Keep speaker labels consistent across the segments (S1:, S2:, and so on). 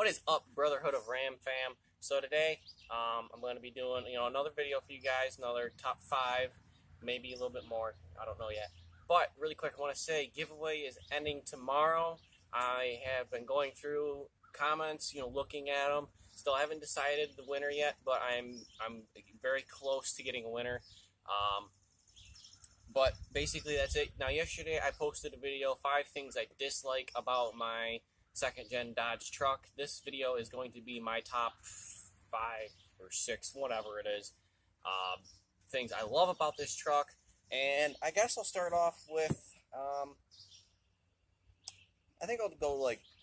S1: What is up, Brotherhood of Ram fam? So today, I'm going to be doing, another video for you guys, another top 5, maybe a little bit more. I don't know yet. But really quick, I want to say giveaway is ending tomorrow. I have been going through comments, looking at them. Still haven't decided the winner yet, but I'm very close to getting a winner. But basically that's it. Now yesterday I posted a video, 5 things I dislike about my second gen Dodge truck. This video is going to be my top 5 or 6, whatever it is, things I love about this truck. And I guess I'll start off with, I think I'll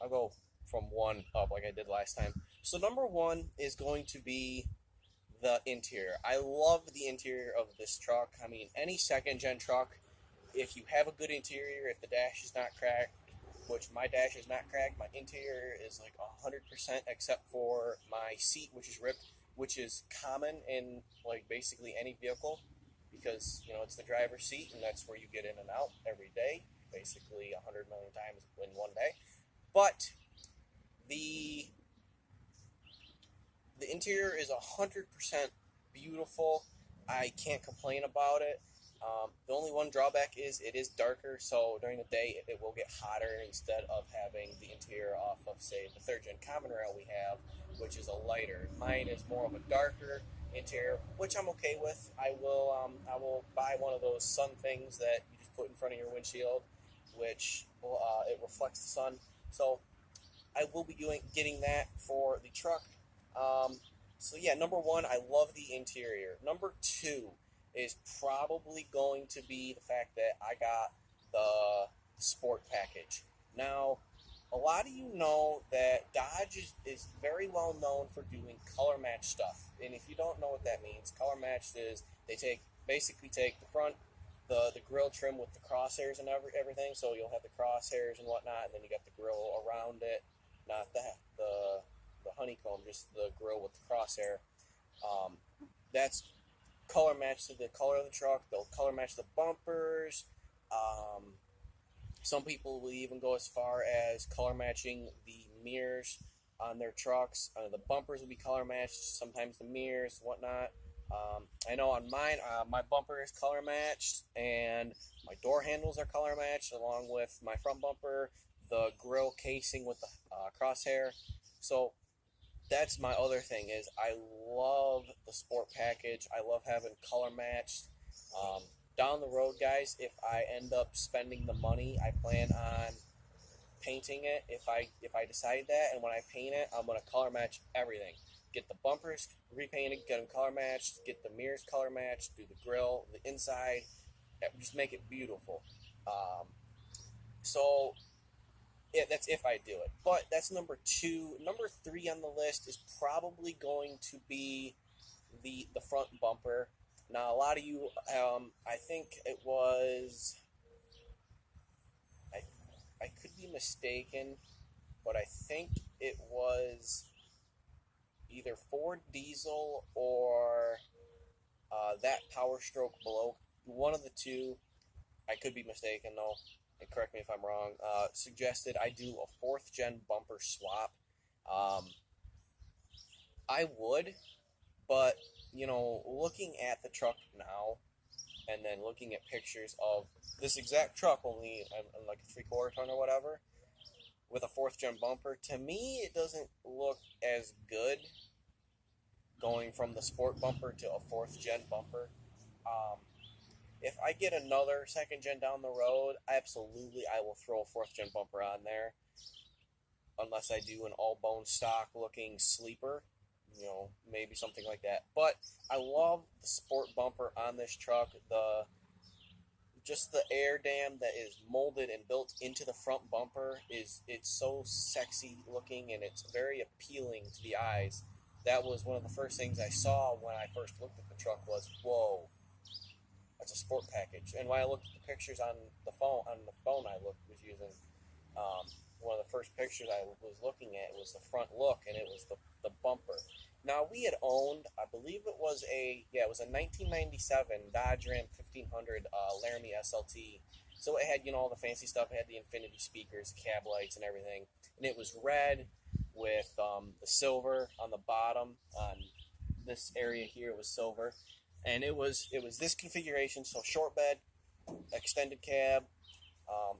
S1: go from 1 up like I did last time. So number 1 is going to be the interior. I love the interior of this truck. I mean, any second gen truck, if you have a good interior, if the dash is not cracked, which my dash is not cracked, my interior is like 100% except for my seat, which is ripped, which is common in like basically any vehicle because it's the driver's seat and that's where you get in and out every day, basically 100 million times in one day. But the interior is 100% beautiful. I can't complain about it. The only one drawback is it is darker, so during the day it will get hotter instead of having the interior off of, say, the 3rd gen common rail we have, which is a lighter. Mine is more of a darker interior, which I'm okay with. I will buy one of those sun things that you just put in front of your windshield, which it reflects the sun. So I will be getting that for the truck. So yeah, number 1, I love the interior. Number 2 is probably going to be the fact that I got the sport package. Now, a lot of you know that Dodge is very well known for doing color match stuff. And if you don't know what that means, color matched is they basically take the front, the grill trim with the crosshairs and everything. So you'll have the crosshairs and whatnot, and then you got the grill around it, not the honeycomb, just the grill with the crosshair. That's color match to the color of the truck. They'll color match the bumpers. Some people will even go as far as color matching the mirrors on their trucks. The bumpers will be color matched, sometimes the mirrors, whatnot. I know on mine, my bumper is color matched, and my door handles are color matched, along with my front bumper, the grill casing with the crosshair. So that's my other thing is I love the sport package. I love having color matched. Down the road, guys, if I end up spending the money, I plan on painting it if I decide that. And when I paint it, I'm going to color match everything. Get the bumpers repainted, get them color matched, get the mirrors color matched, do the grill, the inside, just make it beautiful. So yeah, that's if I do it. But that's number 2. Number 3 on the list is probably going to be the front bumper. Now, a lot of you, I think it was, I could be mistaken, but I think it was either Ford diesel or that Power Stroke below. One of the two. I could be mistaken, though. And correct me if I'm wrong, suggested I do a 4th gen bumper swap. I would, but, looking at the truck now, and then looking at pictures of this exact truck, only like a 3/4 ton or whatever, with a 4th gen bumper, to me, it doesn't look as good going from the sport bumper to a 4th gen bumper. If I get another 2nd gen down the road, absolutely I will throw a 4th gen bumper on there. Unless I do an all bone stock looking sleeper, maybe something like that. But I love the sport bumper on this truck. Just the air dam that is molded and built into the front bumper it's so sexy looking and it's very appealing to the eyes. That was one of the first things I saw when I first looked at the truck was, whoa. That's a sport package. And when I looked at the pictures on the phone I was using, one of the first pictures I was looking at was the front look, and it was the bumper. Now, we had owned, I believe it was a 1997 Dodge Ram 1500 Laramie SLT. So it had, all the fancy stuff. It had the infinity speakers, cab lights, and everything. And it was red. with the silver on the bottom. On this area here was silver, and it was this configuration. So short bed, extended cab.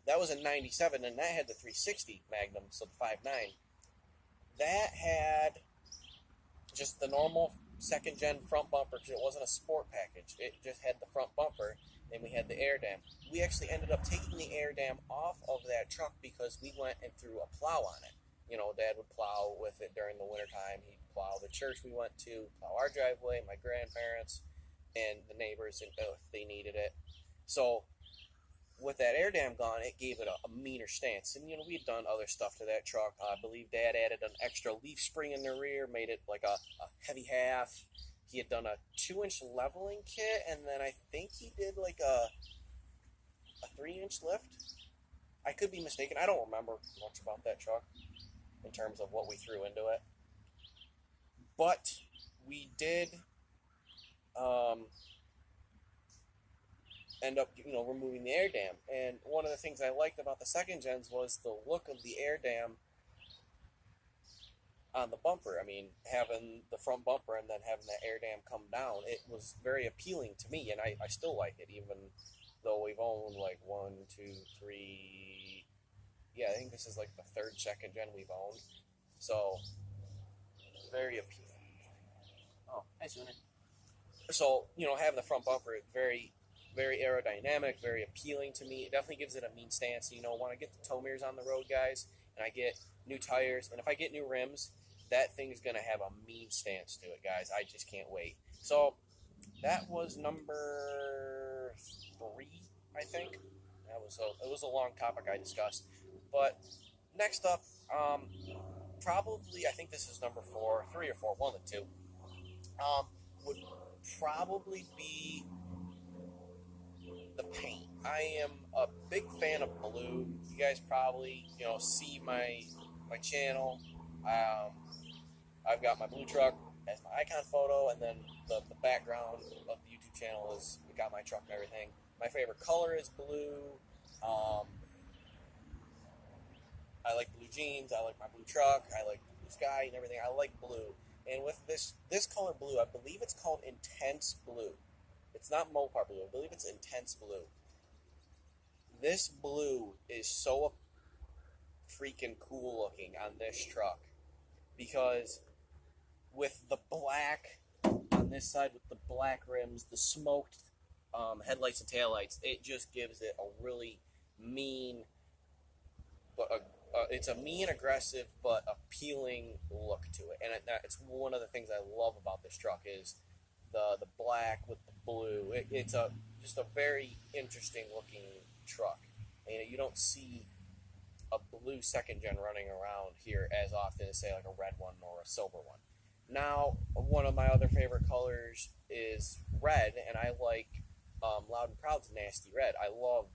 S1: That was in '97, and that had the 360 Magnum, so the 5.9. That had just the normal second gen front bumper because it wasn't a sport package. It just had the front bumper, and we had the air dam. We actually ended up taking the air dam off of that truck because we went and threw a plow on it. You know, Dad would plow with it during the wintertime. He'd plow the church we went to, plow our driveway, my grandparents, and the neighbors if they needed it. So with that air dam gone, it gave it a meaner stance. And, we had done other stuff to that truck. I believe Dad added an extra leaf spring in the rear, made it like a heavy half. He had done a 2-inch leveling kit, and then I think he did like a 3-inch lift. I could be mistaken. I don't remember much about that truck in terms of what we threw into it. But we did end up, removing the air dam. And one of the things I liked about the second gens was the look of the air dam on the bumper. I mean, having the front bumper and then having the air dam come down, it was very appealing to me, and I still like it, even though we've owned like 1, 2, 3. Yeah, I think this is like the third second gen we've owned. So, very appealing. Oh, hi, Sooner. So, having the front bumper, very, very aerodynamic, very appealing to me. It definitely gives it a mean stance. When I get the tow mirrors on the road, guys, and I get new tires, and if I get new rims, that thing is going to have a mean stance to it, guys. I just can't wait. So, that was number 3, I think. It was a long topic I discussed. But next up, probably, I think this is number 4, 3 or 4, one of the two, would probably be the paint. I am a big fan of blue. You guys probably, see my channel. I've got my blue truck as my icon photo, and then the background of the YouTube channel is got my truck and everything. My favorite color is blue. I like blue jeans. I like my blue truck. I like blue sky and everything. I like blue. And with this color blue, I believe it's called Intense Blue. It's not Mopar blue. I believe it's Intense Blue. This blue is so freaking cool looking on this truck because with the black on this side, with the black rims, the smoked headlights and taillights, it just gives it a really mean, but it's a mean, aggressive, but appealing look to it. And it's one of the things I love about this truck is the black with the blue. It's just a very interesting looking truck. And you don't see a blue second gen running around here as often as, say, like a red one or a silver one. Now, one of my other favorite colors is red, and I like Loud and Proud's Nasty Red. I love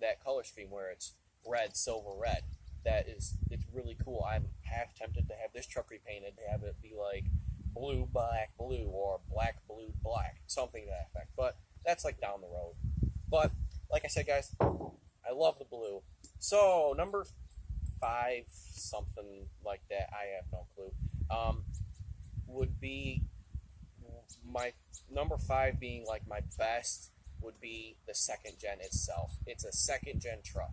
S1: that color scheme where it's red, silver, red. It's really cool. I'm half tempted to have this truck repainted, to have it be like blue, black, blue, or black, blue, black, something to that effect. But that's like down the road. But like I said, guys, I love the blue. So number 5, something like that, I have no clue, would be my number 5 being like my best would be the second gen itself. It's a second gen truck.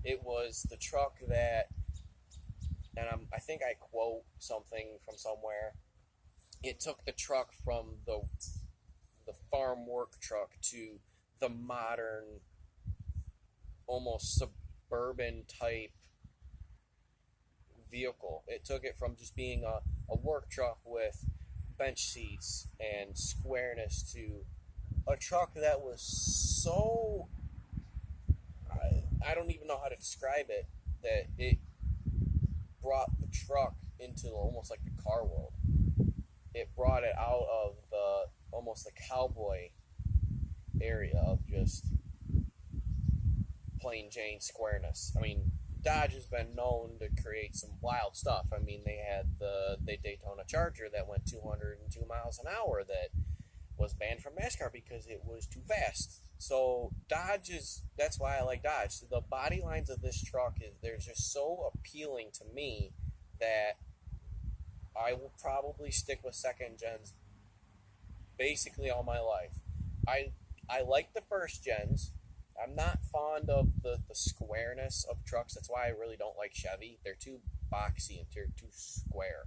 S1: It was the truck that, and I think I quote something from somewhere, it took the truck from the farm work truck to the modern, almost suburban type vehicle. It took it from just being a work truck with bench seats and squareness to a truck that was so, I don't even know how to describe it, that it brought the truck into almost like the car world. It brought it out of almost the cowboy area of just plain Jane squareness. I mean, Dodge has been known to create some wild stuff. I mean, they had the Daytona Charger that went 202 miles an hour that was banned from NASCAR because it was too fast. So that's why I like Dodge. The body lines of this truck they're just so appealing to me that I will probably stick with second gens basically all my life. I like the first gens. I'm not fond of the squareness of trucks. That's why I really don't like Chevy. They're too boxy and they're too square.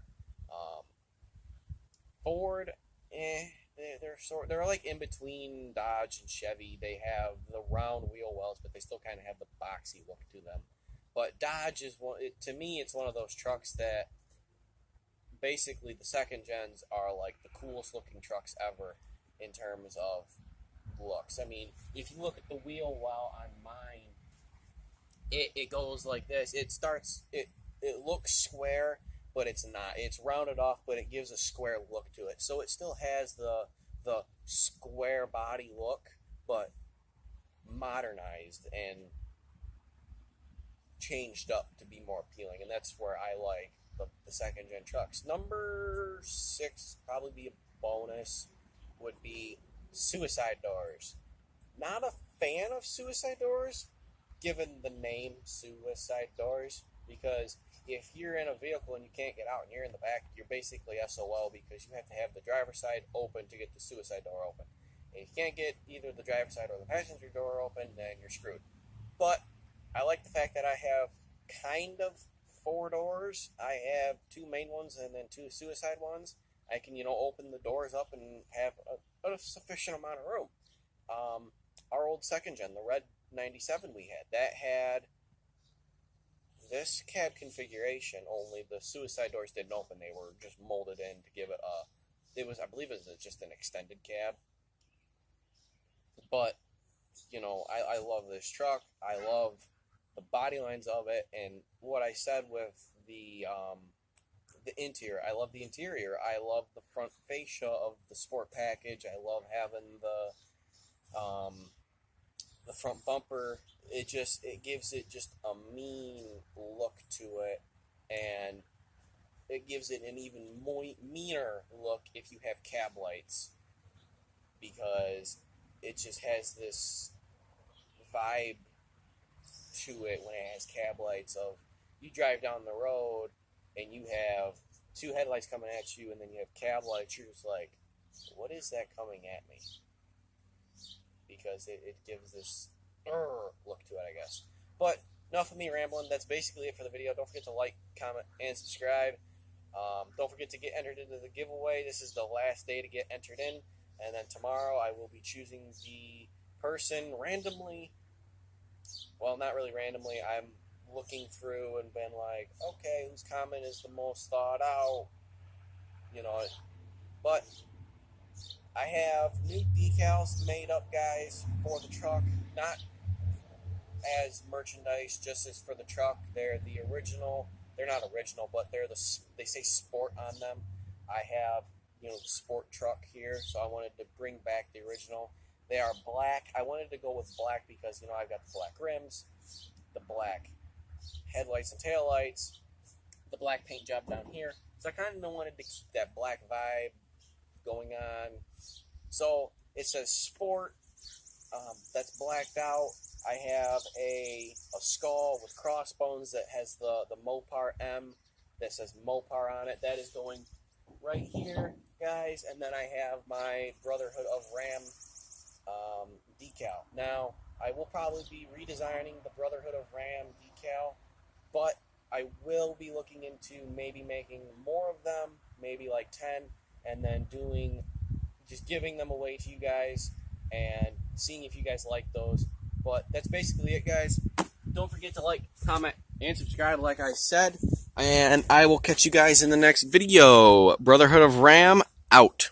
S1: Ford, they're like in between Dodge and Chevy. They have the round wheel wells, but they still kind of have the boxy look to them. But Dodge is to me, it's one of those trucks that basically the second gens are like the coolest looking trucks ever in terms of looks. I mean, if you look at the wheel well on mine, it goes like this. It looks square, but it's not. It's rounded off, but it gives a square look to it. So it still has the square body look, but modernized and changed up to be more appealing. And that's where I like the second gen trucks. Number 6, probably be a bonus, would be suicide doors. Not a fan of suicide doors, given the name suicide doors, because if you're in a vehicle and you can't get out and you're in the back, you're basically SOL, because you have to have the driver's side open to get the suicide door open. And if you can't get either the driver's side or the passenger door open, then you're screwed. But I like the fact that I have kind of 4 doors. I have 2 main ones and then 2 suicide ones. I can, open the doors up and have a sufficient amount of room. Our old second gen, the red 97 we had, that had this cab configuration, only the suicide doors didn't open. They were just molded in to give it I believe it was just an extended cab. But, I love this truck. I love the body lines of it, and what I said with the interior. I love the interior. I love the front fascia of the sport package. I love having the front bumper. It gives it just a mean look to it, and it gives it an even meaner look if you have cab lights, because it just has this vibe to it when it has cab lights. Of you drive down the road and you have 2 headlights coming at you, and then you have cab lights, you're just like, what is that coming at me? Because it gives this look to it, I guess. But enough of me rambling. That's basically it for the video. Don't forget to like, comment, and subscribe. Don't forget to get entered into the giveaway. This is the last day to get entered in, and then tomorrow I will be choosing the person randomly. Well, not really randomly. I'm looking through and been like, okay, whose comment is the most thought out? But I have new decals made up, guys, for the truck. Not as merchandise, just as for the truck. They're the original. They're not original, but they say sport on them. I have, the sport truck here, so I wanted to bring back the original. They are black. I wanted to go with black because, I've got the black rims, the black headlights and taillights, the black paint job down here. So I kind of wanted to keep that black vibe going on. So it says sport. That's blacked out. I have a skull with crossbones that has the Mopar M that says Mopar on it. That is going right here, guys. And then I have my Brotherhood of Ram decal. Now, I will probably be redesigning the Brotherhood of Ram decal, but I will be looking into maybe making more of them, maybe like 10, and then just giving them away to you guys and seeing if you guys like those. But that's basically it, guys. Don't forget to like, comment, and subscribe like I said, and I will catch you guys in the next video. Brotherhood of Ram out.